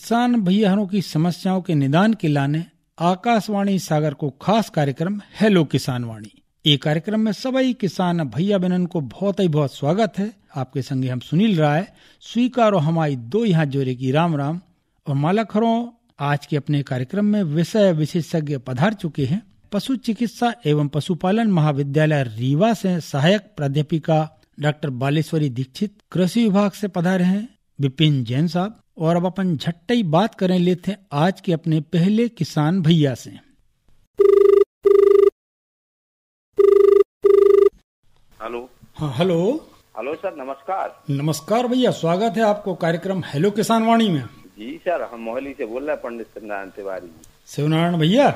किसान भैयाओं की समस्याओं के निदान के लाने आकाशवाणी सागर को खास कार्यक्रम हेलो किसान वाणी। ये कार्यक्रम में सभी किसान भैया बहनन को बहुत स्वागत है। आपके संगे हम सुनील राय स्वीकारो हमारी दो यहाँ जोरे की राम राम और माला खरो। आज के अपने कार्यक्रम में विषय विशेषज्ञ पधार चुके हैं। पशु चिकित्सा एवं पशुपालन महाविद्यालय रीवा से सहायक प्राध्यापिका डॉक्टर बालेश्वरी दीक्षित, कृषि विभाग से पधारे हैं विपिन जैन साहब। और अब अपन झट्टे बात करें लेते हैं आज के अपने पहले किसान भैया से। हेलो। हाँ हेलो। हेलो सर, नमस्कार। नमस्कार भैया, स्वागत है आपको कार्यक्रम हेलो किसान वाणी में। जी सर, हम मोहाली से बोल रहे हैं, पंडित शिवनारायण तिवारी। शिवनारायण भैया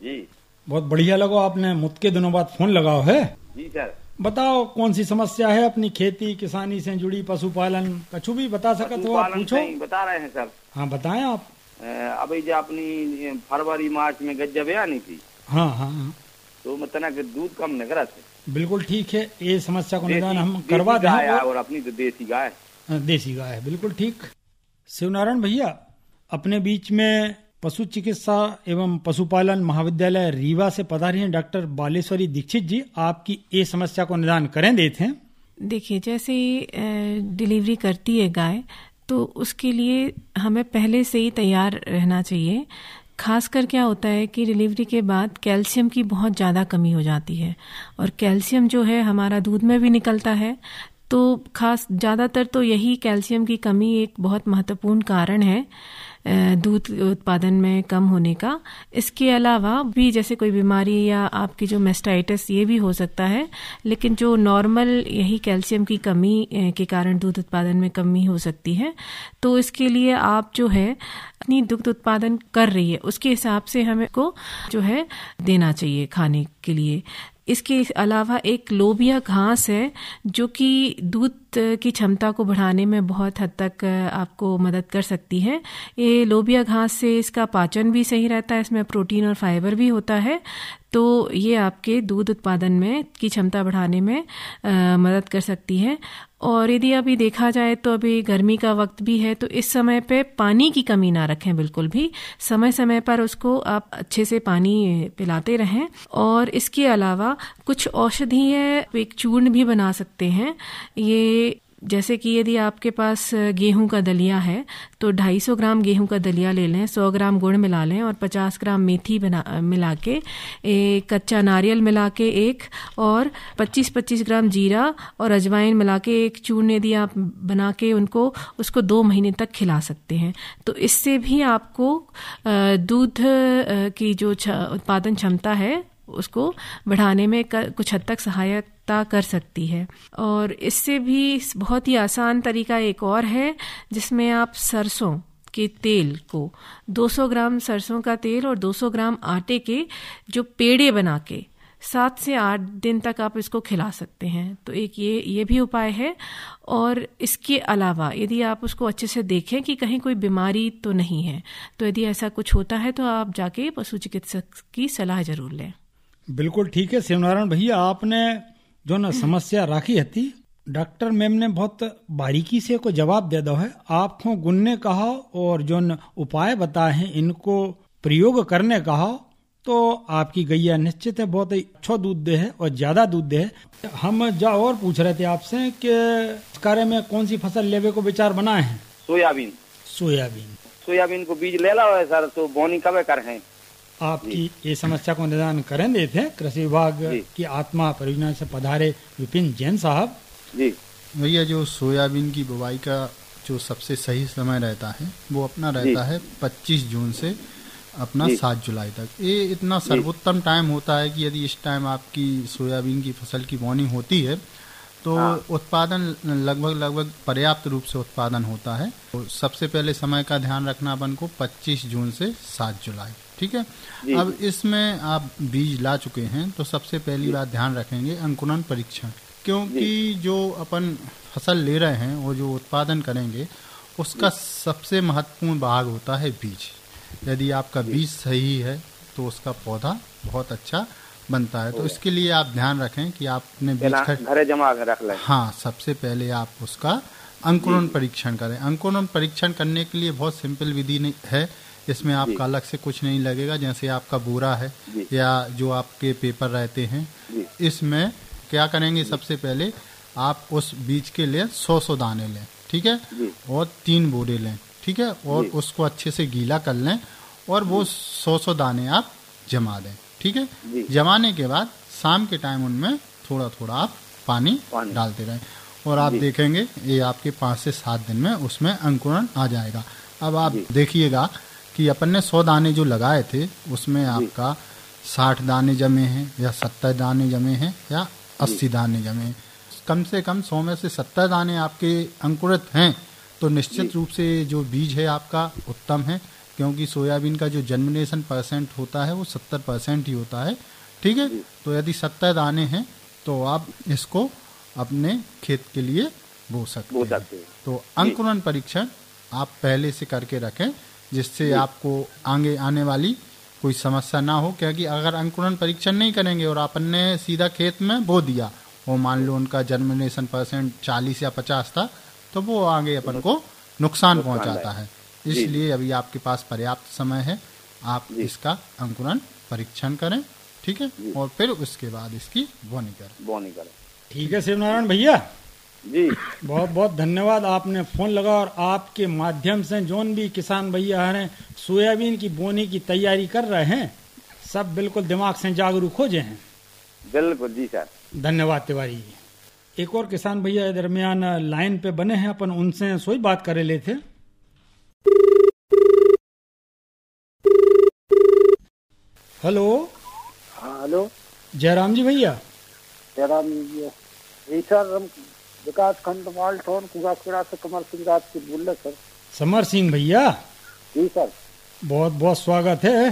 जी, बहुत बढ़िया लगो आपने मुझके दिनों बाद फोन लगाओ है। जी सर, बताओ कौन सी समस्या है अपनी खेती किसानी से जुड़ी, पशुपालन कछु भी बता सकते हो आप, पूछो। बता रहे हैं सर। हाँ बताएं आप। अभी जो अपनी फरवरी मार्च में गज्जब आनी थी। हाँ हाँ, तो मतलब कि दूध कम निकला थे। बिल्कुल ठीक है, ये समस्या को निदान हम करवा दें। और अपनी तो देसी गाय। देसी गाय है, बिल्कुल ठीक। शिवनारायण भैया, अपने बीच में पशु चिकित्सा एवं पशुपालन महाविद्यालय रीवा से पधारी हैं डॉक्टर बालेश्वरी दीक्षित जी। आपकी ये समस्या को निदान करें देते हैं। देखिए, जैसे डिलीवरी करती है गाय तो उसके लिए हमें पहले से ही तैयार रहना चाहिए। खासकर क्या होता है कि डिलीवरी के बाद कैल्शियम की बहुत ज़्यादा कमी हो जाती है और कैल्शियम जो है हमारा दूध में भी निकलता है। तो खास ज़्यादातर तो यही कैल्शियम की कमी एक बहुत महत्वपूर्ण कारण है दूध उत्पादन में कम होने का। इसके अलावा भी जैसे कोई बीमारी या आपकी जो मैस्टाइटिस, ये भी हो सकता है, लेकिन जो नॉर्मल यही कैल्शियम की कमी के कारण दूध उत्पादन में कमी हो सकती है। तो इसके लिए आप जो है अपनी दुग्ध उत्पादन कर रही है उसके हिसाब से हमें को जो है देना चाहिए खाने के लिए। इसके अलावा एक लोबिया घास है जो कि दूध की क्षमता को बढ़ाने में बहुत हद तक आपको मदद कर सकती है। ये लोबिया घास से इसका पाचन भी सही रहता है, इसमें प्रोटीन और फाइबर भी होता है। तो ये आपके दूध उत्पादन में की क्षमता बढ़ाने में मदद कर सकती है। और यदि अभी देखा जाए तो अभी गर्मी का वक्त भी है, तो इस समय पे पानी की कमी ना रखें बिल्कुल भी। समय समय पर उसको आप अच्छे से पानी पिलाते रहें। और इसके अलावा कुछ औषधीय एक चूर्ण भी बना सकते हैं। ये जैसे कि यदि आपके पास गेहूं का दलिया है तो 250 ग्राम गेहूं का दलिया ले लें, 100 ग्राम गुड़ मिला लें और 50 ग्राम मेथी मिला के, कच्चा नारियल मिला के एक, और 25-25 ग्राम जीरा और अजवाइन मिला के एक चूर्ण यदि आप बना के उसको 2 महीने तक खिला सकते हैं। तो इससे भी आपको दूध की जो उत्पादन क्षमता है उसको बढ़ाने में कुछ हद तक सहायता कर सकती है। और इससे भी बहुत ही आसान तरीका एक और है जिसमें आप सरसों के तेल को 200 ग्राम सरसों का तेल और 200 ग्राम आटे के जो पेड़े बना के 7 से 8 दिन तक आप इसको खिला सकते हैं। तो एक ये भी उपाय है। और इसके अलावा यदि आप उसको अच्छे से देखें कि कहीं कोई बीमारी तो नहीं है, तो यदि ऐसा कुछ होता है तो आप जाके पशु चिकित्सक की सलाह जरूर लें। बिल्कुल ठीक है शिवनारायण भैया, आपने जो न समस्या राखी हती डॉक्टर मैम ने बहुत बारीकी से को जवाब दे दो है। आपको गुनने कहा और जो न उपाय बताए हैं इनको प्रयोग करने कहा तो आपकी गैया निश्चित है बहुत ही अच्छा दूध दे है और ज्यादा दूध दे है। हम और पूछ रहे थे आपसे कि इस कार्य में कौन सी फसल लेवे को विचार बनाए हैं? सोयाबीन को बीज ले लो है सर, तो बोनी कब कर है? आपकी ये समस्या को निदान करें देते हैं कृषि विभाग की आत्मा परियोजना से पधारे विपिन जैन साहब। जी भैया, जो सोयाबीन की बुवाई का जो सबसे सही समय रहता है वो अपना रहता है 25 जून से अपना 7 जुलाई तक। ये इतना सर्वोत्तम टाइम होता है कि यदि इस टाइम आपकी सोयाबीन की फसल की बोनी होती है तो उत्पादन लगभग पर्याप्त रूप से उत्पादन होता है। तो सबसे पहले समय का ध्यान रखना अपन को 25 जून से 7 जुलाई, ठीक है। अब इसमें आप बीज ला चुके हैं तो सबसे पहली बात ध्यान रखेंगे अंकुरन परीक्षण, क्योंकि जो अपन फसल ले रहे हैं वो जो उत्पादन करेंगे उसका सबसे महत्वपूर्ण भाग होता है बीज। यदि आपका बीज सही है तो उसका पौधा बहुत अच्छा बनता है। तो इसके लिए आप ध्यान रखें कि आपने बीज घरे जमा कर रख लें। हाँ, सबसे पहले आप उसका अंकुरण परीक्षण करें। अंकुरण परीक्षण करने के लिए बहुत सिंपल विधि है, इसमें आपका अलग से कुछ नहीं लगेगा। जैसे आपका बोरा है या जो आपके पेपर रहते हैं, इसमें क्या करेंगे, सबसे पहले आप उस बीज के लिए 100 दाने लें, ठीक है, और 3 बोरे लें, ठीक है, और उसको अच्छे से गीला कर लें और वो 100 दाने आप जमा दें, ठीक है। जमाने के बाद शाम के टाइम उनमें थोड़ा थोड़ा आप पानी डालते रहें और आप देखेंगे ये आपके 5 से 7 दिन में उसमें अंकुरण आ जाएगा। अब आप देखिएगा कि अपन ने 100 दाने जो लगाए थे उसमें आपका 60 दाने जमे हैं या 70 दाने जमे हैं या 80 दाने जमे हैं। कम से कम 100 में से 70 दाने आपके अंकुरित हैं तो निश्चित रूप से जो बीज है आपका उत्तम है, क्योंकि सोयाबीन का जो जर्मिनेशन % होता है वो 70% ही होता है, ठीक है। तो यदि 70 दाने हैं तो आप इसको अपने खेत के लिए बो सकते हैं। तो अंकुरण परीक्षण आप पहले से करके रखें जिससे आपको आगे आने वाली कोई समस्या ना हो, क्योंकि अगर अंकुरण परीक्षण नहीं करेंगे और अपन ने सीधा खेत में बो दिया और मान लो उनका जर्मिनेशन % 40 या 50 था तो वो आगे अपन को नुकसान पहुंचाता है। इसलिए अभी आपके पास पर्याप्त समय है, आप इसका अंकुरण परीक्षण करें, ठीक है, और फिर उसके बाद इसकी बोनी करें। ठीक है शिवनारायण भैया जी, बहुत बहुत धन्यवाद, आपने फोन लगा और आपके माध्यम से जोन भी किसान भैया हैं सोयाबीन की बोनी की तैयारी कर रहे हैं सब बिल्कुल दिमाग से जागरूक हो जाए हैं। बिल्कुल जी सर, धन्यवाद तिवारी जी। एक और किसान भैया दरमियान लाइन पे बने हैं, अपन उनसे सोई बात करे लेते। हेलो। हाँ हेलो, जयराम जी भैया। जयराम जी सर, हम विकास खंड मालथौन कुआखेड़ा से कमर सिंह राजपूत बोल रहे सर। समर सिंह भैया जी सर, बहुत बहुत स्वागत है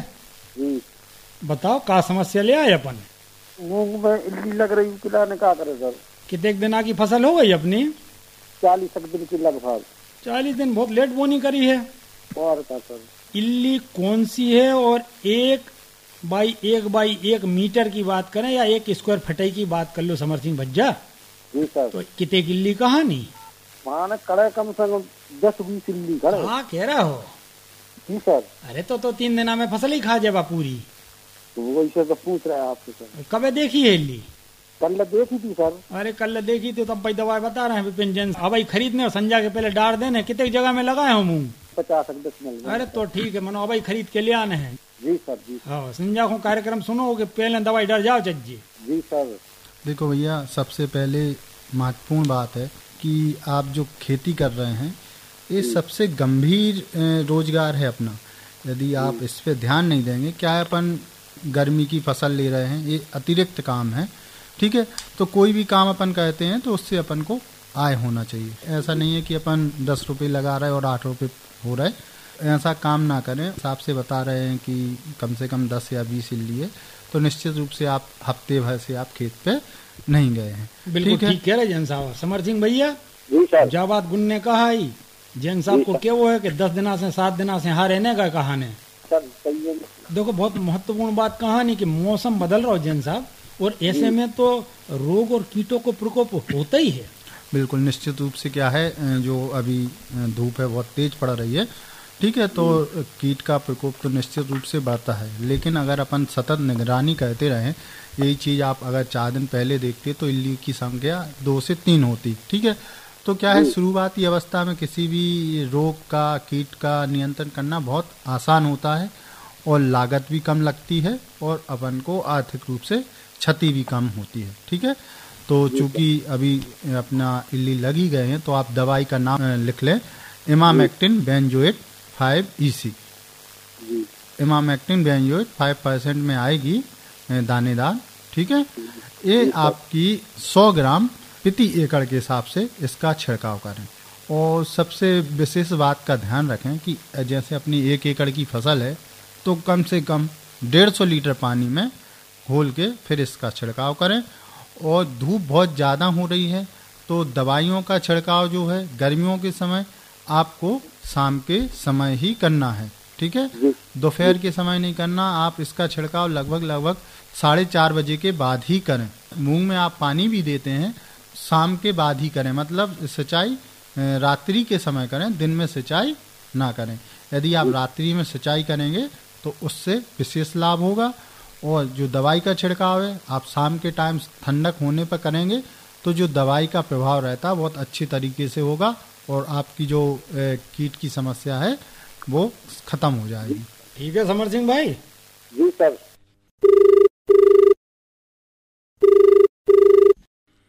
जी। बताओ का समस्या ले आए अपन? मूंग में इल्ली लग रही, किलाने क्या करे सर? कितने दिन की फसल हो गई अपनी? 40 दिन की लगभग। 40 दिन, बहुत लेट बोनी करी है। और क्या सर? इल्ली कौन सी है और 1 बाई 1 मीटर की बात करें या 1 स्क्वायर फीट की बात कर लो समर सिंह भज्जा, जी सर। तो कितने इल्ली कहानी माने कड़े कम से कम 10-20 इल्ली खड़े। हाँ कह रहा हो? जी सर। अरे तो 3 दिन में फसल ही खा जाएगा पूरी। तो वैसे तो पूछ रहे हैं आपसे सर। कब देखी है इल्ली? कल देखी थी सर। अरे कल देखी थी, तब भाई दवाई बता रहे हैं विपिन जैन। अब भाई खरीदने और संजा के पहले डार देने। कितने जगह में लगाए हो मूंग? 50 अरे तो ठीक है, मनो अब खरीद के ले आने हैं। जी सर, जी। हाँ, संजा को कार्यक्रम सुनोगे पहले दवाई डर जाओ चज्जी। जी सर। देखो भैया, सबसे पहले महत्वपूर्ण बात है कि आप जो खेती कर रहे हैं ये सबसे गंभीर रोजगार है अपना। यदि आप इस पे ध्यान नहीं देंगे, क्या है अपन गर्मी की फसल ले रहे हैं, ये अतिरिक्त काम है, ठीक है। तो कोई भी काम अपन कहते हैं तो उससे अपन को आय होना चाहिए। ऐसा नहीं है कि अपन 10 रुपये लगा रहे और 8 रुपये हो रहे, ऐसा काम ना करें। आपसे बता रहे हैं कि कम से कम 10 या 20 इल्ली है तो निश्चित रूप से आप हफ्ते भर से आप खेत पे नहीं गए हैं। बिल्कुल ठीक कह रहे जैन साहब। समर सिंह भैया जी सर। जब बात गुन्ने कहा ही जैन साहब को क्या वो है कि 10 दिना से 7 दिना से हार रहने का कहानी सर, सही है। देखो बहुत महत्वपूर्ण बात कहानी कि मौसम बदल रहा हो जैन साहब, और ऐसे में तो रोग और कीटों को प्रकोप होता ही है। बिल्कुल निश्चित रूप से क्या है, जो अभी धूप है बहुत तेज पड़ रही है, ठीक है, तो कीट का प्रकोप तो निश्चित रूप से बढ़ता है। लेकिन अगर अपन सतत निगरानी करते रहें, यही चीज़ आप अगर 4 दिन पहले देखते तो इल्ली की संख्या 2 से 3 होती, ठीक है। तो क्या है, शुरुआती अवस्था में किसी भी रोग का, कीट का नियंत्रण करना बहुत आसान होता है और लागत भी कम लगती है और अपन को आर्थिक रूप से क्षति भी कम होती है, ठीक है। तो चूंकि अभी अपना इल्ली लगी गए हैं तो आप दवाई का नाम लिख लें, इमामेक्टिन बेंजोएट 5 इमामेक्टिन बेंजोएट 5% में आएगी दानेदार, ठीक है। ये आपकी 100 ग्राम प्रति एकड़ के हिसाब से इसका छिड़काव करें। और सबसे विशेष बात का ध्यान रखें कि जैसे अपनी 1 एकड़ की फसल है तो कम से कम 150 लीटर पानी में घोल के फिर इसका छिड़काव करें। और धूप बहुत ज़्यादा हो रही है तो दवाइयों का छिड़काव जो है गर्मियों के समय आपको शाम के समय ही करना है, ठीक है, दोपहर के समय नहीं करना। आप इसका छिड़काव लगभग 4:30 बजे के बाद ही करें। मूंग में आप पानी भी देते हैं, शाम के बाद ही करें, मतलब सिंचाई रात्रि के समय करें, दिन में सिंचाई ना करें। यदि आप रात्रि में सिंचाई करेंगे तो उससे विशेष लाभ होगा। और जो दवाई का छिड़काव है आप शाम के टाइम ठंडक होने पर करेंगे तो जो दवाई का प्रभाव रहता है बहुत अच्छी तरीके से होगा और आपकी जो कीट की समस्या है वो खत्म हो जाएगी। ठीक है समर सिंह भाई। जी सर।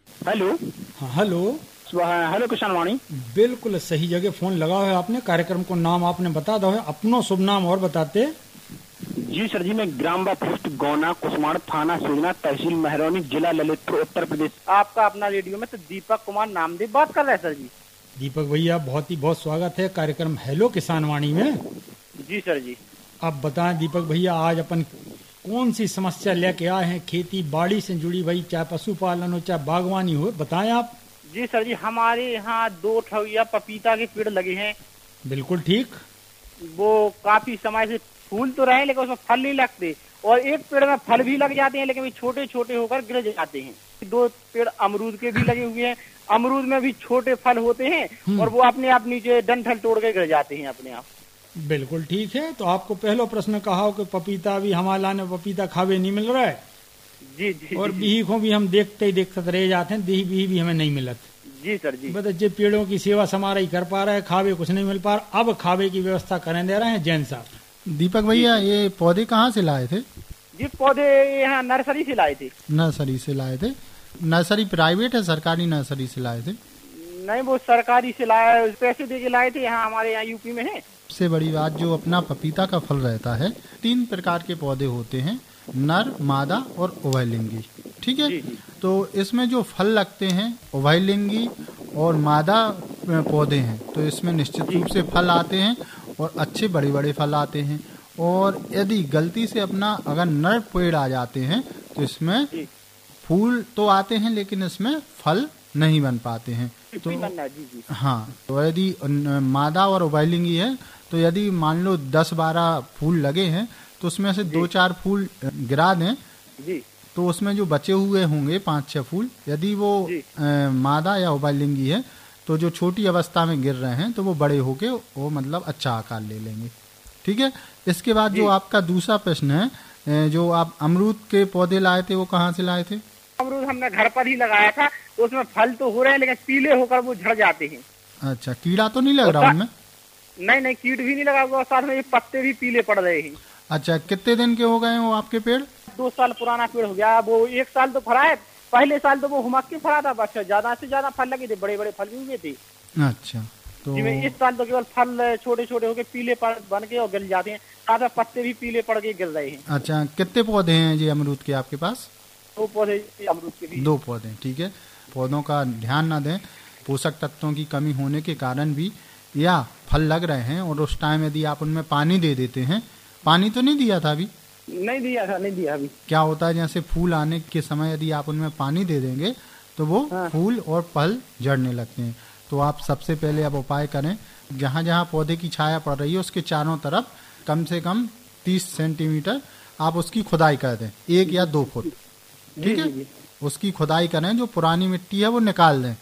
हेलो। हाँ हेलो। हेलो किसान वाणी। बिल्कुल सही जगह फोन लगा है आपने। कार्यक्रम को नाम आपने बता दो है, अपनो शुभ नाम और बताते। जी सर जी, मैं ग्राम पोस्ट गौना कुसमाड़ थाना सोजना तहसील महरौनी जिला ललितपुर उत्तर प्रदेश। आपका अपना रेडियो में तो दीपक कुमार नामदेव बात कर रहे हैं सर जी। दीपक भैया बहुत ही बहुत स्वागत है कार्यक्रम हेलो किसान वाणी में। जी सर जी। अब बताएं दीपक भैया आज अपन कौन सी समस्या लेके आए हैं खेती बाड़ी से जुड़ी, भाई चाहे पशुपालन हो चाहे बागवानी हो, बताएं आप। जी सर जी, हमारे यहाँ 2 ठौया पपीता के पेड़ लगे हैं। बिल्कुल ठीक। वो काफी समय से फूल तो रहे लेकिन उसमें फल नहीं लगते, और एक पेड़ में फल भी लग जाते हैं लेकिन छोटे छोटे होकर गिर जाते हैं। 2 पेड़ अमरूद के भी लगे हुए हैं, अमरूद में भी छोटे फल होते हैं और वो अपने आप नीचे डंठल तोड़ के गिर जाते हैं अपने आप। बिल्कुल ठीक है। तो आपको पहला प्रश्न कहा कि पपीता भी हमारा ने पपीता खावे नहीं मिल रहा है। जी जी। और बिही को भी हम देखते ही देखते रह जाते हैं, देही बिही भी हमें नहीं मिलत। जी सर जी। बच्चे पेड़ों की सेवा समारा ही कर पा रहे हैं, खावे कुछ नहीं मिल पा रहा। अब खावे की व्यवस्था करें दे रहे हैं जैन साहब। दीपक भैया ये पौधे कहाँ से लाए थे? जी पौधे यहाँ नर्सरी से लाए थे। नर्सरी से लाए थे। नर्सरी प्राइवेट है सरकारी नर्सरी से लाए थे? नहीं वो सरकारी से लाया, पैसे दे के लाए थे। यहाँ हमारे यहाँ यूपी में है। सबसे बड़ी बात जो अपना पपीता का फल रहता है 3 प्रकार के पौधे होते हैं, नर मादा और उभयलिंगी। ठीक है। तो इसमें जो फल लगते हैं उभयलिंगी और मादा पौधे हैं तो इसमें निश्चित रूप से फल आते हैं और अच्छे बड़े बड़े फल आते हैं। और यदि गलती से अपना अगर नर पेड़ आ जाते हैं तो इसमें फूल तो आते हैं लेकिन इसमें फल नहीं बन पाते हैं। तो हाँ, तो यदि मादा और उभयलिंगी है तो यदि मान लो 10-12 फूल लगे हैं तो उसमें से 2-4 फूल गिरा दें जी, तो उसमें जो बचे हुए होंगे 5-6 फूल, यदि वो मादा या उभयलिंगी है तो जो छोटी अवस्था में गिर रहे हैं तो वो बड़े होके वो मतलब अच्छा आकार ले लेंगे। ठीक है। इसके बाद जो आपका दूसरा प्रश्न है, जो आप अमरूद के पौधे लाए थे वो कहाँ से लाए थे? अमरूद हमने घर पर ही लगाया था, तो उसमें फल तो हो रहे हैं लेकिन पीले होकर वो झड़ जाते हैं। अच्छा, कीड़ा तो नहीं लग रहा उनमें? नहीं, कीट भी नहीं लगा हुआ, साथ में ये पत्ते भी पीले पड़ रहे हैं। अच्छा, कितने दिन के हो गए वो आपके पेड़? 2 साल पुराना पेड़ हो गया। वो 1 साल तो फरा है, पहले साल तो वो हुमक के फरा था, बस ज्यादा से ज्यादा फल लगे थे, बड़े बड़े फल भी हुए थे। अच्छा, तो इस साल तो केवल फल छोटे छोटे होके पीले बन के और गिर जाते हैं, साथ में पत्ते भी पीले पड़ के गिर रहे हैं। अच्छा, कितने पौधे हैं जी अमरूद के आपके पास? 2 पौधे अमरूद के भी। 2 पौधे। ठीक है। पौधों का ध्यान ना दें, पोषक तत्वों की कमी होने के कारण भी या फल लग रहे हैं और उस टाइम यदि आप उनमें पानी दे देते हैं, पानी तो नहीं दिया था अभी? नहीं दिया अभी। क्या होता है जैसे फूल आने के समय यदि आप उनमें पानी दे देंगे तो वो फूल और फल झड़ने लगते हैं। तो आप सबसे पहले अब उपाय करें, जहाँ जहाँ पौधे की छाया पड़ रही है उसके चारों तरफ कम से कम 30 सेंटीमीटर आप उसकी खुदाई कर दें, 1 या 2 फुट। ठीक है। उसकी खुदाई करें, जो पुरानी मिट्टी है वो निकाल दें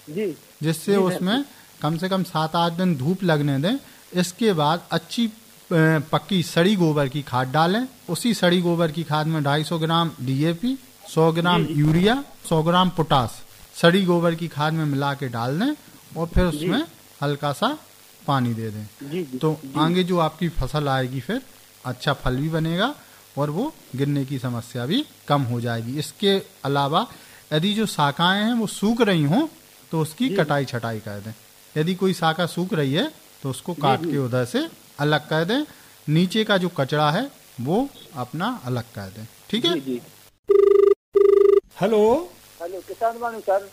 जी, जिससे उसमें कम से कम 7-8 दिन धूप लगने दें। इसके बाद अच्छी पक्की सड़ी गोबर की खाद डालें। उसी सड़ी गोबर की खाद में 250 ग्राम DAP, 100 gram urea, 100 gram potash सड़ी गोबर की खाद में मिला के डाल दें और फिर उसमें हल्का सा पानी दे दें। तो आगे जो आपकी फसल आएगी फिर अच्छा फल भी बनेगा और वो गिरने की समस्या भी कम हो जाएगी। इसके अलावा यदि जो शाखाएं हैं वो सूख रही हों तो उसकी कटाई छटाई कर दें। यदि कोई शाखा सूख रही है तो उसको काट के उधर से अलग कर दें। नीचे का जो कचरा है वो अपना अलग कर दें। ठीक है। हेलो किसान वाणी सर।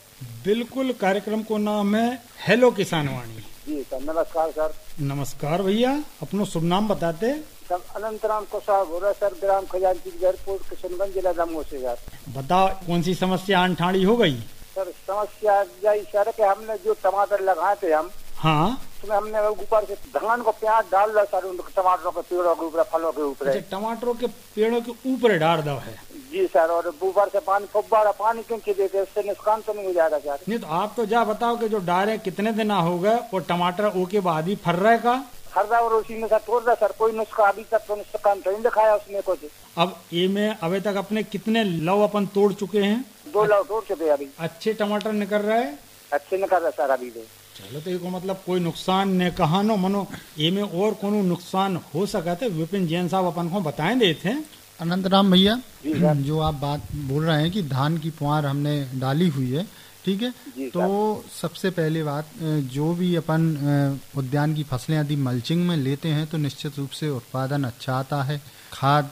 बिल्कुल, कार्यक्रम को नाम है हेलो किसान वाणी। जी सर, नमस्कार सर। नमस्कार भैया, अपनो शुभ नाम बताते। सर अनंतराम कोसाब हो रहा सर, ग्राम खजानची गैरपुर किशनगंज जिला दमोह से सर। बताओ कौन सी समस्या अनठाड़ी हो गई? सर समस्या यही सर कि हमने जो टमाटर लगाए थे हम, हाँ, उसमें हमने ऊपर से धान को प्याज डाल दिया सर, उन टमाटरों के पेड़ों के ऊपर, फलों के ऊपर। अच्छा, टमाटरों के पेड़ों के ऊपर डाल दो है? जी सर, और ऊपर से पानी फुब्बारा पानी क्यों देते, उससे नुकसान तो नहीं हो जाएगा सर? नहीं तो आप तो जा बताओ कि जो डाले कितने दिन हो गए और टमाटर ओके बाद ही फर रहे का? हर और उसी में सर तोड़ रहा सर, कोई नुस्खा अभी तक तो नुकसान तो नहीं दिखाया उसमें कुछ। अब ये में अभी तक अपने कितने लव अपन तोड़ चुके हैं? 2 लव तोड़ चुके अभी। अच्छे टमाटर निकल रहे हैं? अच्छे निकल रहे सर अभी तो। चलो, तो ये मतलब कोई नुकसान ने कहा नो मनो ये में और कोनो नुकसान हो सका थे? विपिन जैन साहब अपन को बताएं दे थे। अनंतराम भैया, जो आप बात बोल रहे हैं कि धान की पुआर हमने डाली हुई है, ठीक है, तो सबसे पहले बात, जो भी अपन उद्यान की फसलें यदि मल्चिंग में लेते हैं तो निश्चित रूप से उत्पादन अच्छा आता है, खाद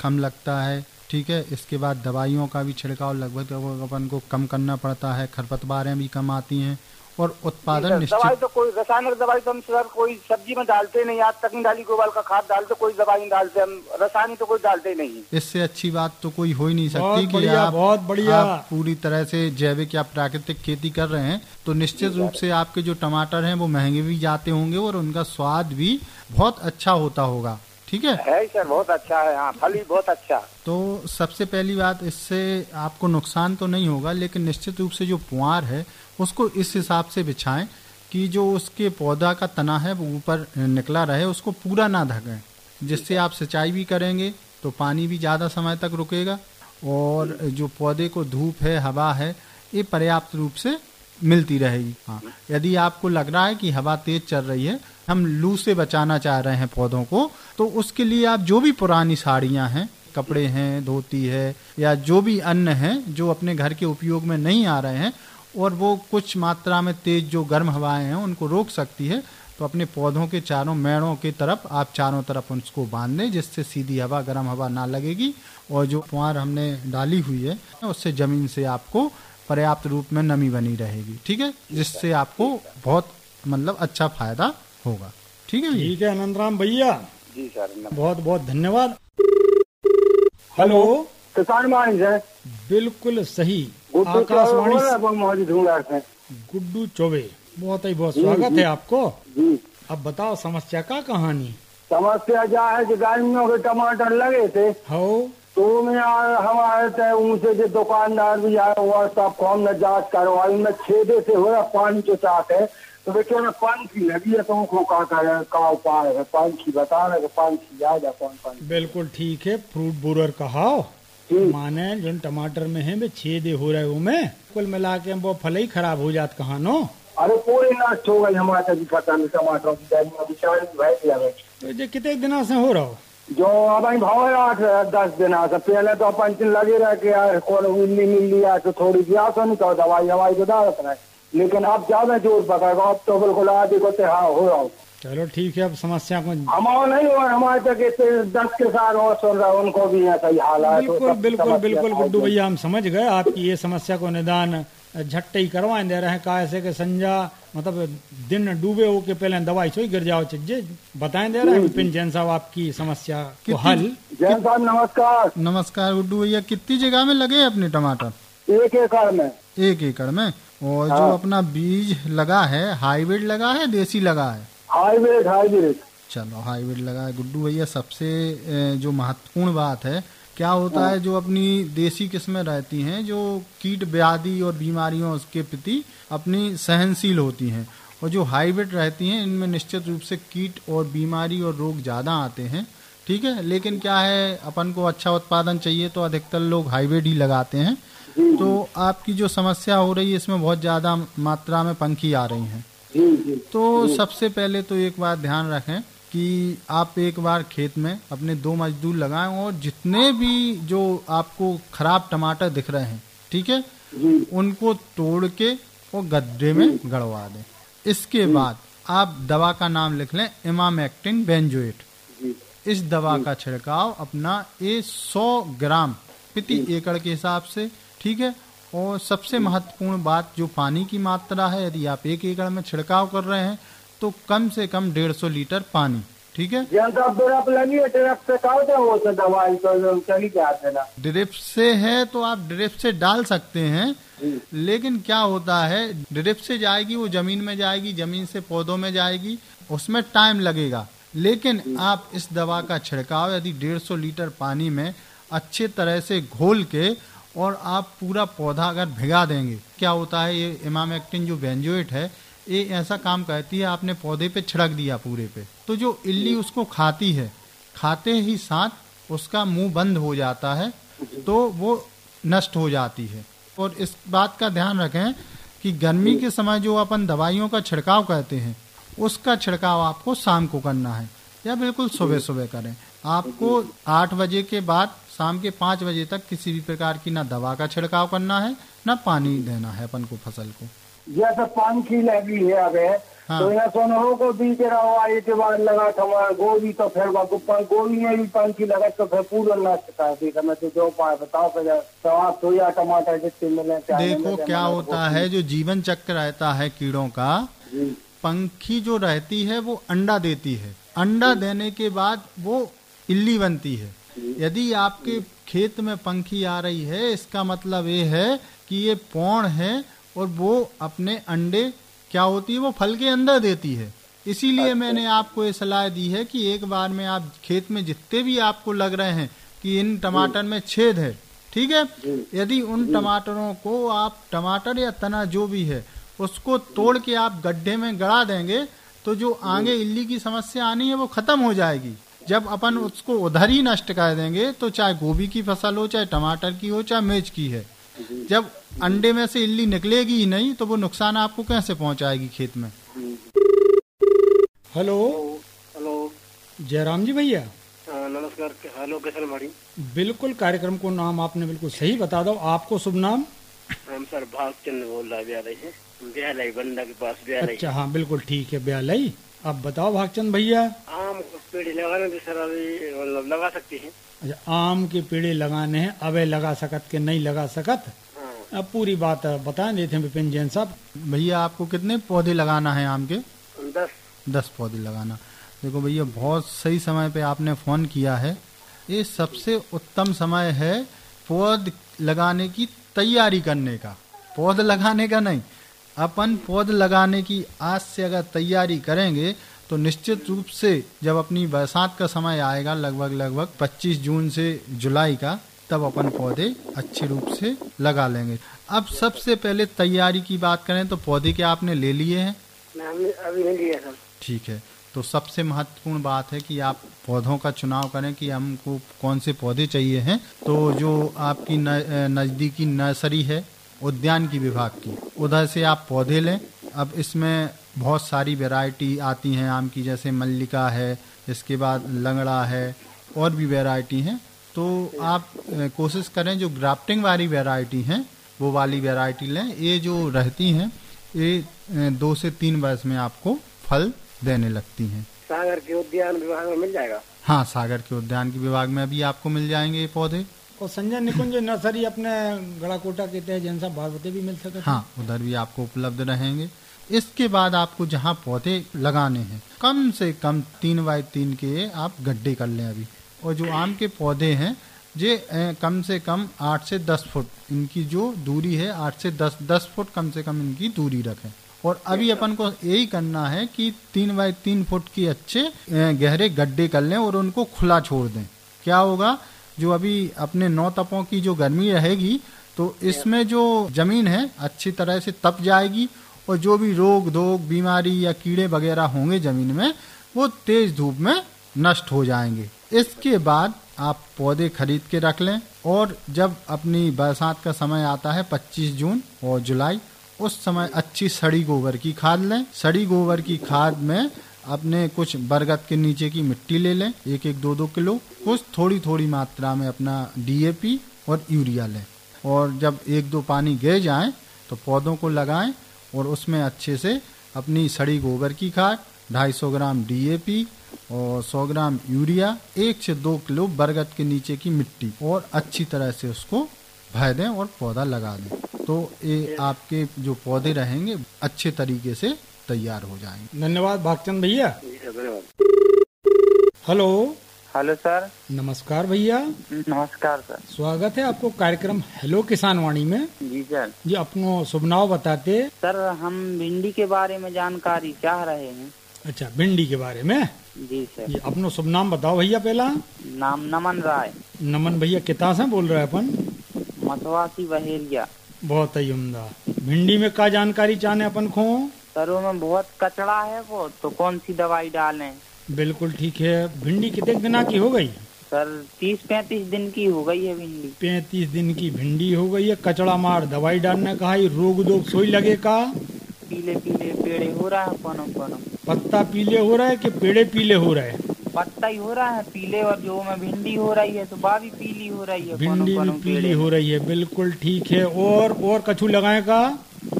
कम लगता है, ठीक है। इसके बाद दवाइयों का भी छिड़काव लगभग अपन को कम करना पड़ता है, खरपतवारें भी कम आती हैं और उत्पादन निश्चित। दवाई तो कोई रासायनिक दवाई तो हम सर कोई सब्जी में डालते नहीं, आज तक नहीं डाली। गोबर का खाद डालते, कोई दवाई नहीं डालते हम, रासायनिक तो कोई डालते नहीं। इससे अच्छी बात तो कोई हो ही नहीं सकती कि आप पूरी तरह से जैविक या प्राकृतिक खेती कर रहे हैं, तो निश्चित रूप से आपके जो टमाटर हैं वो महंगे भी जाते होंगे और उनका स्वाद भी बहुत अच्छा होता होगा, ठीक है सर, बहुत अच्छा है। हाँ, फल भी बहुत अच्छा। तो सबसे पहली बात, इससे आपको नुकसान तो नहीं होगा, लेकिन निश्चित रूप से जो पुआर है उसको इस हिसाब से बिछाएं कि जो उसके पौधा का तना है वो ऊपर निकला रहे, उसको पूरा ना ढकें, जिससे आप सिंचाई भी करेंगे तो पानी भी ज़्यादा समय तक रुकेगा और जो पौधे को धूप है, हवा है, ये पर्याप्त रूप से मिलती रहेगी। हाँ, यदि आपको लग रहा है कि हवा तेज चल रही है, हम लू से बचाना चाह रहे हैं पौधों को, तो उसके लिए आप जो भी पुरानी साड़ियाँ हैं, कपड़े हैं, धोती है या जो भी अन्न है जो अपने घर के उपयोग में नहीं आ रहे हैं और वो कुछ मात्रा में तेज जो गर्म हवाएं हैं उनको रोक सकती है, तो अपने पौधों के चारों मेड़ों की तरफ आप चारों तरफ उसको बांध दें, जिससे सीधी हवा, गर्म हवा ना लगेगी और जो पुआर हमने डाली हुई है उससे जमीन से आपको पर्याप्त रूप में नमी बनी रहेगी, ठीक है, जिससे आपको बहुत मतलब अच्छा फायदा होगा। ठीक है, ठीक है अनंतराम भैया, जी सर, बहुत बहुत धन्यवाद। हेलो, किसान वाणी से बिल्कुल सही, आकाशवाणी गुड्डू चौबे, बहुत ही बहुत स्वागत है आपको जी। अब बताओ समस्या का कहानी? समस्या क्या है कि गर्मियों के टमाटर लगे थे, हो तो में हम आए थे उनसे जो दुकानदार भी आए हुआ, सबको हमने जांच करवाई, में छेदे से हो पानी के साथ है, तो देखिए ना पंखी लगी है, तो उनको का उपाय है? पंखी बता रहे पंखी आ जा कौन? बिल्कुल ठीक है, फ्रूट बोरर कहाओ, माने जो टमाटर में है वे छेदे हो रहे हो में कुल मिला के वो फल ही खराब हो जात कहा नो? अरे पूरी नष्ट हो गई हमारे फसल, टमाटर की। तो ये कितने दिनों से हो रहा हो? जो अब भाव 8-10 दिन से पहले तो अपन लगे रहे कि कौन उल्ली मिल लिया तो थोड़ी ब्यास नहीं तो दवाई तो डालत रहे, लेकिन अब ज्यादा जोर पकड़ेगा, अब तो बिल्कुल आदि को हो रहा हूँ। चलो ठीक है, अब समस्या को हमारा नहीं हुआ, हमारे तक 10 के साथ और सुन रहा है, उनको भी ऐसा ही हाल है। बिल्कुल बिल्कुल बिल्कुल गुड्डू भैया, हम समझ गए आपकी ये समस्या को निदान झट्टे ही करवाएं दे रहे हैं, का ऐसे के संजा मतलब दिन डूबे हो के पहले दवाई सोई गिर जाओ चीजे बताएं दे रहे हैं विपिन जैन साहब आपकी समस्या को हल। जैन साहब नमस्कार। नमस्कार गुड्डू भैया, कितनी जगह में लगे अपने टमाटर? 1 एकड़ में। 1 एकड़ में, और जो अपना बीज लगा है हाइब्रिड लगा है देसी लगा है? हाइब्रिड। चलो हाइब्रिड लगा है गुड्डू भैया। सबसे जो महत्वपूर्ण बात है, क्या होता है, जो अपनी देसी किस्में रहती हैं जो कीट व्याधि और बीमारियों के प्रति अपनी सहनशील होती हैं, और जो हाइब्रिड रहती हैं इनमें निश्चित रूप से कीट और बीमारी और रोग ज़्यादा आते हैं, ठीक है। लेकिन क्या है, अपन को अच्छा उत्पादन चाहिए तो अधिकतर लोग हाइब्रिड ही लगाते हैं। तो आपकी जो समस्या हो रही है इसमें बहुत ज़्यादा मात्रा में पंखी आ रही हैं, तो सबसे पहले तो एक बात ध्यान रखें कि आप एक बार खेत में अपने 2 मजदूर लगाएं और जितने भी जो आपको खराब टमाटर दिख रहे हैं, ठीक है, उनको तोड़ के वो गड्ढे में गड़वा दें। इसके बाद आप दवा का नाम लिख लें, इमामेक्टिन बेंजोएट। इस दवा का छिड़काव अपना 100 ग्राम प्रति एकड़ के हिसाब से, ठीक है। और सबसे महत्वपूर्ण बात, जो पानी की मात्रा है, यदि आप 1 एकड़ में छिड़काव कर रहे हैं तो कम से कम 150 लीटर पानी ठीक है। ड्रिप लगी है, ड्रिप से क्या हो तो दवाई तो चली जाते ना। ड्रिप से है तो आप ड्रिप से डाल सकते हैं, लेकिन क्या होता है ड्रिप से जाएगी वो जमीन में जाएगी, जमीन से पौधों में जाएगी, उसमें टाइम लगेगा। लेकिन आप इस दवा का छिड़काव यदि 150 लीटर पानी में अच्छे तरह से घोल के और आप पूरा पौधा अगर भिगा देंगे, क्या होता है ये इमामेक्टिन जो बेंजोएट है ये ऐसा काम करती है, आपने पौधे पे छिड़क दिया पूरे पे, तो जो इल्ली उसको खाती है, खाते ही साथ उसका मुंह बंद हो जाता है, तो वो नष्ट हो जाती है। और इस बात का ध्यान रखें कि गर्मी के समय जो अपन दवाइयों का छिड़काव करते हैं उसका छिड़काव आपको शाम को करना है या बिल्कुल सुबह सुबह करें। आपको 8 बजे के बाद शाम के 5 बजे तक किसी भी प्रकार की ना दवा का छिड़काव करना है ना पानी देना है अपन को फसल को। जैसे पंखी लगी है अबे, हाँ। तो यहाँ सोनहो को बीच रहा एक बार लगा था गोभी, तो फिर गोभी में भी पंखी लगा तो फिर पूरा नष्ट कर दी। मैं तो जो पाए बताओ सोया टमाटर जितने मिले। देखो क्या होता है, जो जीवन चक्र रहता है कीड़ों का, पंखी जो रहती है वो अंडा देती है, अंडा देने के बाद वो इल्ली बनती है। यदि आपके खेत में पंखी आ रही है, इसका मतलब ये है कि ये पौण है और वो अपने अंडे क्या होती है वो फल के अंदर देती है। इसीलिए मैंने आपको ये सलाह दी है कि एक बार में आप खेत में जितने भी आपको लग रहे हैं कि इन टमाटर में छेद है, ठीक है, यदि उन टमाटरों को आप टमाटर या तना जो भी है उसको तोड़ के आप गड्ढे में गड़ा देंगे तो जो आगे इल्ली की समस्या आनी है वो खत्म हो जाएगी। जब अपन उसको उधर ही नष्ट कर देंगे तो चाहे गोभी की फसल हो, चाहे टमाटर की हो, चाहे मिर्च की है, जब अंडे में से इल्ली निकलेगी ही नहीं तो वो नुकसान आपको कैसे पहुंचाएगी खेत में। हेलो हेलो जयराम जी भैया, नमस्कार। हेलो कैसे भाई? बिल्कुल, कार्यक्रम को नाम आपने बिल्कुल सही बता दो। आपको शुभ नाम? हम सर भागचंद बोल रहा है, ब्यालई बंदा के पास ब्यालई। अच्छा हाँ बिल्कुल ठीक है, ब्यालई। अब बताओ भागचंद भैया। आम के पेड़ लगाने के सर अभी मतलब लगा सकते हैं? अच्छा, आम के पेड़े लगाने हैं, अबे लगा सकत के नहीं लगा सकत? हाँ। अब पूरी बात बता देते हैं विपिन जैन साहब। भैया आपको कितने पौधे लगाना है आम के? 10 पौधे लगाना। देखो भैया बहुत सही समय पे आपने फोन किया है। ये सबसे उत्तम समय है पौध लगाने की तैयारी करने का, पौध लगाने का नहीं। अपन पौध लगाने की आज से अगर तैयारी करेंगे तो निश्चित रूप से जब अपनी बरसात का समय आएगा लगभग 25 जून से जुलाई का, तब अपन पौधे अच्छे रूप से लगा लेंगे। अब सबसे पहले तैयारी की बात करें तो पौधे क्या आपने ले लिए हैं? अभी नहीं लिया सर। ठीक है, तो सबसे महत्वपूर्ण बात है कि आप पौधों का चुनाव करें कि हमको कौन से पौधे चाहिए हैं। तो जो आपकी नज़दीकी नर्सरी है उद्यान की विभाग की, उधर से आप पौधे लें। अब इसमें बहुत सारी वैरायटी आती हैं आम की, जैसे मल्लिका है, इसके बाद लंगड़ा है, और भी वैरायटी हैं। तो आप कोशिश करें जो ग्राफ्टिंग वाली वैरायटी हैं वो वाली वैरायटी लें। ये जो रहती हैं ये 2 से 3 वर्ष में आपको फल देने लगती हैं। सागर के उद्यान विभाग में मिल जाएगा? हाँ, सागर के उद्यान के विभाग में भी आपको मिल जाएंगे ये पौधे। और संजय निकुंज नर्सरी अपने गड़ाकोटा के तहत जैन साहब भारवती भी मिल सकते हैं। हाँ, उधर भी आपको उपलब्ध रहेंगे। इसके बाद आपको जहाँ पौधे लगाने हैं कम से कम 3 बाई 3 के आप गड्ढे कर लें अभी। और जो आम के पौधे हैं जे कम से कम 8 से 10 फुट इनकी जो दूरी है, 8 से 10 फुट कम से कम इनकी दूरी रखें। और अभी अपन को यही करना है कि 3 बाई 3 फुट की अच्छे गहरे गड्ढे कर लें और उनको खुला छोड़ दें। क्या होगा, जो अभी अपने 9 तपों की जो गर्मी रहेगी तो इसमें जो जमीन है अच्छी तरह से तप जाएगी और जो भी रोग धोग बीमारी या कीड़े वगैरह होंगे जमीन में वो तेज धूप में नष्ट हो जाएंगे। इसके बाद आप पौधे खरीद के रख लें और जब अपनी बरसात का समय आता है 25 जून और जुलाई, उस समय अच्छी सड़ी गोबर की खाद लें। सड़ी गोबर की खाद में अपने कुछ बरगद के नीचे की मिट्टी ले लें, 1-1, 2-2 किलो। कुछ थोड़ी मात्रा में अपना DAP और यूरिया लें और जब 1-2 पानी गिर जाएं तो पौधों को लगाएं और उसमें अच्छे से अपनी सड़ी गोबर की खाद, 250 ग्राम DAP और 100 ग्राम यूरिया, 1 से 2 किलो बरगद के नीचे की मिट्टी और अच्छी तरह से उसको भर दें और पौधा लगा दें। तो ये आपके जो पौधे रहेंगे अच्छे तरीके से तैयार हो जाएंगे। धन्यवाद भागचंद भैया। धन्यवाद। हेलो। Hello sir. नमस्कार भैया। नमस्कार सर। स्वागत है आपको कार्यक्रम हेलो किसान वाणी में। जी सर। जी अपनो शुभ नाम बताते। सर हम भिंडी के बारे में जानकारी चाह रहे हैं। अच्छा, भिंडी के बारे में। जी सर। जी अपनो शुभ नाम बताओ भैया। पहला नाम नमन राय। नमन भैया कितना से बोल रहे हैं अपन? मथवासी बहेरिया। बहुत ही उम्दा। भिंडी में क्या जानकारी चाहने अपन को? सर वो में बहुत कचड़ा है वो, तो कौन सी दवाई डालें? बिल्कुल ठीक है। भिंडी कितने दिन की हो गई? सर 30-35 दिन की हो गई है भिंडी। 35 दिन की भिंडी हो गई है। कचड़ा मार दवाई डालने का है। रोग दोग सोई लगे का? पीले पीले पेड़े हो रहा है। पनो पत्ता पीले हो रहा है कि पेड़े पीले हो रहे हैं? पत्ता ही हो रहा है पीले, और जो में भिंडी हो रही है तो बा भी पीली हो रही है। भिंडी भी पीली हो रही है। बिल्कुल ठीक है। और कछु लगाए का?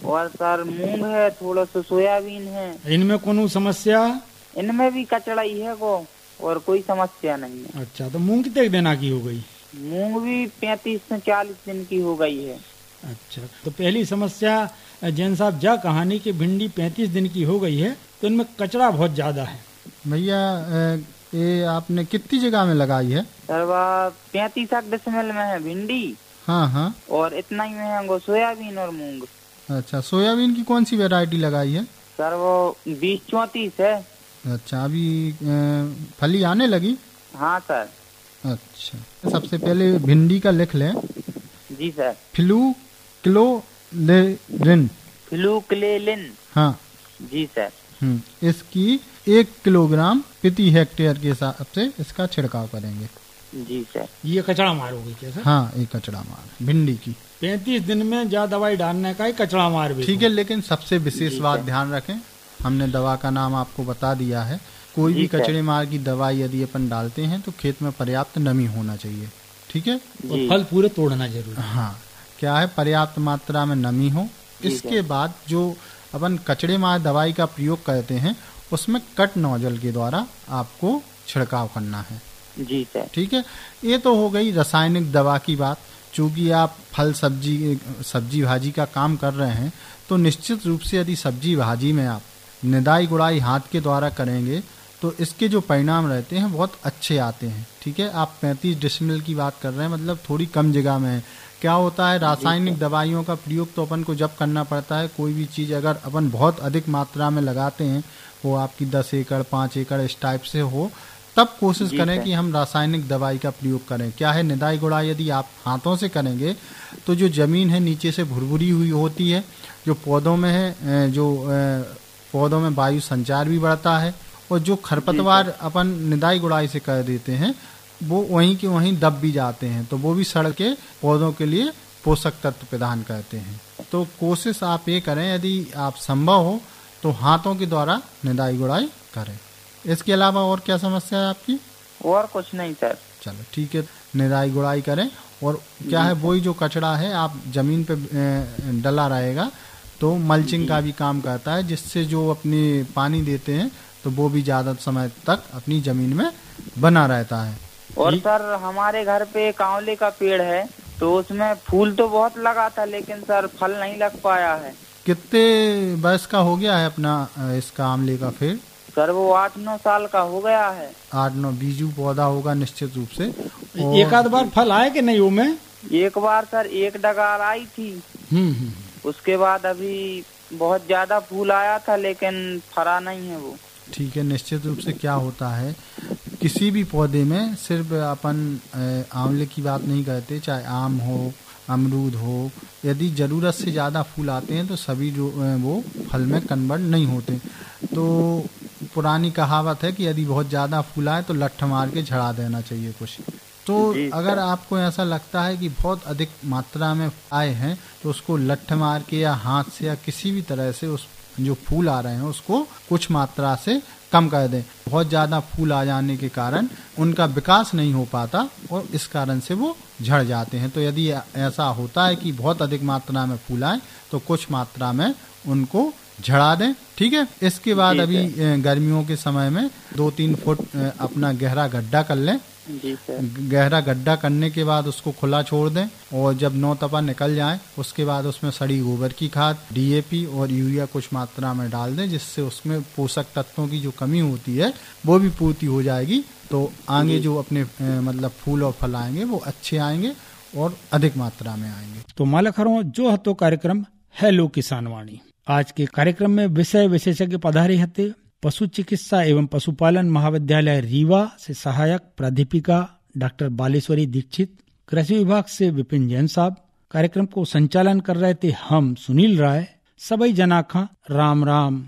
और सर मूंग है, थोड़ा सा सोयाबीन है। इनमें कोनो समस्या? इनमें भी कचड़ा ही है वो, और कोई समस्या नहीं है। अच्छा, तो मूंग कितने दिन की हो गई? मूंग भी 35 से 40 दिन की हो गई है। अच्छा, तो पहली समस्या जैन साहब जा कहानी की भिंडी 35 दिन की हो गई है तो इनमें कचरा बहुत ज्यादा है। भैया ये आपने कितनी जगह में लगाई है? सर वह 35 डेसिमल में है भिंडी। हाँ हाँ। और इतना ही में है वो सोयाबीन और मूंग। अच्छा, सोयाबीन की कौन सी वैरायटी लगाई है? सर वो 20-34 है। अच्छा, अभी फली आने लगी? हाँ सर। अच्छा, सबसे पहले भिंडी का लिख लें। जी सर। फ्लूक्लेरिन। फ्लूक्लेरिन। हाँ जी सर। इसकी 1 किलोग्राम प्रति हेक्टेयर के हिसाब से इसका छिड़काव करेंगे। जी सर। ये कचड़ा मार होगी क्या सर? हाँ, ये कचड़ा मार भिंडी की। 35 दिन में ज्यादा दवाई डालने का ही कचड़ा मार भी। ठीक है, लेकिन सबसे विशेष बात ध्यान रखें, हमने दवा का नाम आपको बता दिया है। कोई भी कचड़े मार की दवाई यदि अपन डालते हैं तो खेत में पर्याप्त नमी होना चाहिए। ठीक है, और फल पूरे तोड़ना जरूरी। हाँ, क्या है, पर्याप्त मात्रा में नमी हो। इसके बाद जो अपन कचड़े मार दवाई का प्रयोग करते हैं उसमें कट नोजल के द्वारा आपको छिड़काव करना है। जी सर। ठीक है, ये तो हो गई रासायनिक दवा की बात। चूंकि आप फल सब्जी भाजी का काम कर रहे हैं तो निश्चित रूप से यदि सब्जी भाजी में आप निदाई गुड़ाई हाथ के द्वारा करेंगे तो इसके जो परिणाम रहते हैं बहुत अच्छे आते हैं। ठीक है, आप 35 डेसिमल की बात कर रहे हैं, मतलब थोड़ी कम जगह में है। क्या होता है, रासायनिक दवाइयों का प्रयोग तो अपन को जब करना पड़ता है, कोई भी चीज़ अगर अपन बहुत अधिक मात्रा में लगाते हैं, वो आपकी 10 एकड़ 5 एकड़ इस टाइप से हो, तब कोशिश करें कि हम रासायनिक दवाई का प्रयोग करें। क्या है, निदाई गुड़ाई यदि आप हाथों से करेंगे तो जो जमीन है नीचे से भुरभुरी हुई होती है, जो पौधों में है, जो पौधों में वायु संचार भी बढ़ता है, और जो खरपतवार अपन निदाई गुड़ाई से कर देते हैं वो वहीं के वहीं दब भी जाते हैं, तो वो भी सड़ के पौधों के लिए पोषक तत्व प्रदान करते हैं। तो कोशिश आप ये करें, यदि आप संभव हो तो हाथों के द्वारा निदाई गुड़ाई करें। इसके अलावा और क्या समस्या है आपकी? और कुछ नहीं सर। चलो ठीक है, निदाई गुड़ाई करें। और क्या है, वही जो कचड़ा है आप जमीन पे डला रहेगा तो मल्चिंग का भी काम करता है, जिससे जो अपनी पानी देते हैं तो वो भी ज्यादा समय तक अपनी जमीन में बना रहता है। और सर हमारे घर पे एक आंवले का पेड़ है, तो उसमें फूल तो बहुत लगा था, लेकिन सर फल नहीं लग पाया है। कितने वर्ष का हो गया है अपना इसका आंवले का पेड़? सर वो 8-9 साल का हो गया है। 8-9 बीजू पौधा होगा निश्चित रूप से। एक आध बार फल आए कि नहीं? वो में एक बार सर एक डगार आई थी। उसके बाद अभी बहुत ज्यादा फूल आया था, लेकिन फरा नहीं है वो। ठीक है, निश्चित रूप से क्या होता है, किसी भी पौधे में सिर्फ अपन आंवले की बात नहीं करते, चाहे आम हो, अमरूद हो, यदि ज़रूरत से ज़्यादा फूल आते हैं तो सभी जो वो फल में कन्वर्ट नहीं होते। तो पुरानी कहावत है कि यदि बहुत ज़्यादा फूल आए तो लठ मार के झड़ा देना चाहिए कुछ। तो अगर आपको ऐसा लगता है कि बहुत अधिक मात्रा में आए हैं तो उसको लठ मार के या हाथ से या किसी भी तरह से उस जो फूल आ रहे हैं उसको कुछ मात्रा से कम कर दें। बहुत ज़्यादा फूल आ जाने के कारण उनका विकास नहीं हो पाता और इस कारण से वो झड़ जाते हैं। तो यदि ऐसा होता है कि बहुत अधिक मात्रा में फूल आए तो कुछ मात्रा में उनको झड़ा दें। ठीक है, इसके बाद अभी गर्मियों के समय में 2-3 फुट अपना गहरा गड्ढा कर लें। जी सर। गहरा गड्ढा करने के बाद उसको खुला छोड़ दें और जब 9 तपा निकल जाए उसके बाद उसमें सड़ी गोबर की खाद, डीएपी और यूरिया कुछ मात्रा में डाल दें, जिससे उसमें पोषक तत्वों की जो कमी होती है वो भी पूर्ति हो जाएगी। तो आगे जो अपने मतलब फूल और फल आएंगे वो अच्छे आएंगे और अधिक मात्रा में आएंगे। तो मालकरों, जो हतो कार्यक्रम हेलो किसान वाणी। आज के कार्यक्रम में विषय विशेषज्ञ पधारे हते पशु चिकित्सा एवं पशुपालन महाविद्यालय रीवा से सहायक प्राध्यापिका डॉक्टर बालेश्वरी दीक्षित, कृषि विभाग से विपिन जैन साहब। कार्यक्रम को संचालन कर रहे थे हम सुनील राय। सभी जनाखा राम राम।